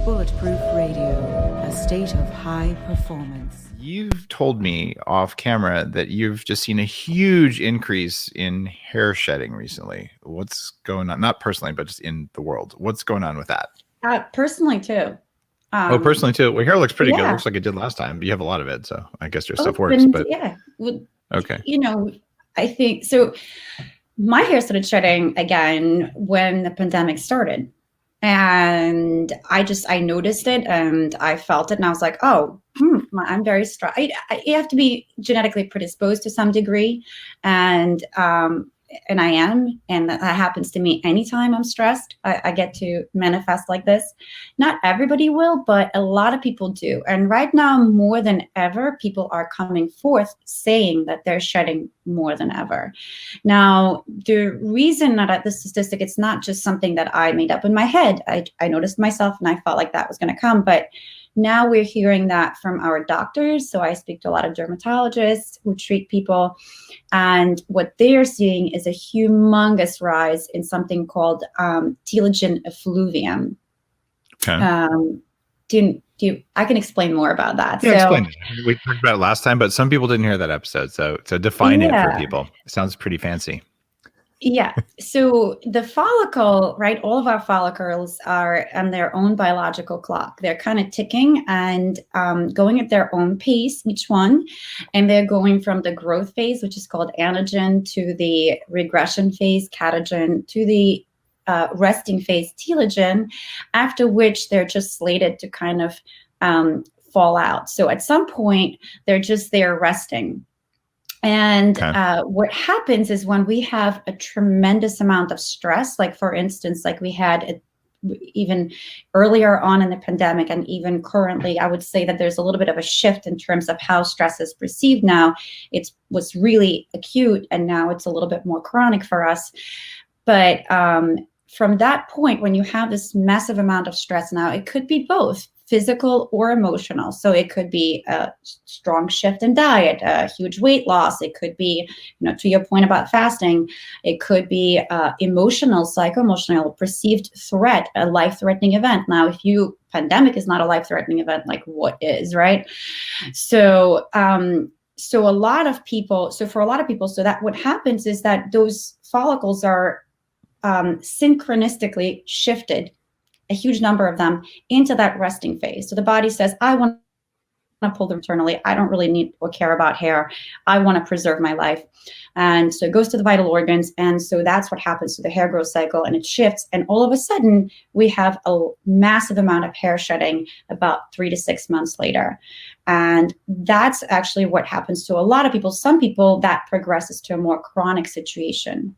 Bulletproof Radio, a state of high performance. You've told me off camera that you've just seen a huge increase in hair shedding recently. What's going on? Not personally, but just in the world. What's going on with that? Personally too. Personally too. Well, hair looks pretty good. It Yeah. looks like it did last time, but you have a lot of it, so I guess your stuff works. But yeah, well, okay. I think so. My hair started shedding again when the pandemic started, and I noticed it and I felt it, and I was like, oh, I'm very stressed. You have to be genetically predisposed to some degree, and I am, and that happens to me anytime I'm stressed. I get to manifest like this. Not everybody will, but a lot of people do. And right now, more than ever, people are coming forth saying that they're shedding more than ever. Now, the reason that this statistic, it's not just something that I made up in my head. I noticed myself and I felt like that was going to come, but now we're hearing that from our doctors. So I speak to a lot of dermatologists who treat people, and what they're seeing is a humongous rise in something called telogen effluvium. Okay. I can explain more about that. Yeah, explain it. We talked about it last time, but some people didn't hear that episode. So define it for people. It sounds pretty fancy. Yeah. So the follicle, right? All of our follicles are on their own biological clock. They're kind of ticking and going at their own pace, each one. And they're going from the growth phase, which is called anagen, to the regression phase, catagen, to the resting phase, telogen, after which they're just slated to kind of fall out. So at some point, they're just there resting. And what happens is when we have a tremendous amount of stress, like for instance, like we had even earlier on in the pandemic, and even currently, I would say that there's a little bit of a shift in terms of how stress is perceived now. It was really acute, and now it's a little bit more chronic for us. But from that point, when you have this massive amount of stress now, it could be both physical or emotional. So it could be a strong shift in diet, a huge weight loss. It could be, to your point about fasting, it could be emotional, psycho-emotional, perceived threat, a life-threatening event. Now, pandemic is not a life-threatening event, like what is, right? So, for a lot of people, that what happens is that those follicles are synchronistically shifted, a huge number of them, into that resting phase. So the body says, I want to pull them internally. I don't really need or care about hair. I want to preserve my life. And so it goes to the vital organs. And so that's what happens to the hair growth cycle, and it shifts. And all of a sudden, we have a massive amount of hair shedding about 3 to 6 months later. And that's actually what happens to a lot of people. Some people, that progresses to a more chronic situation.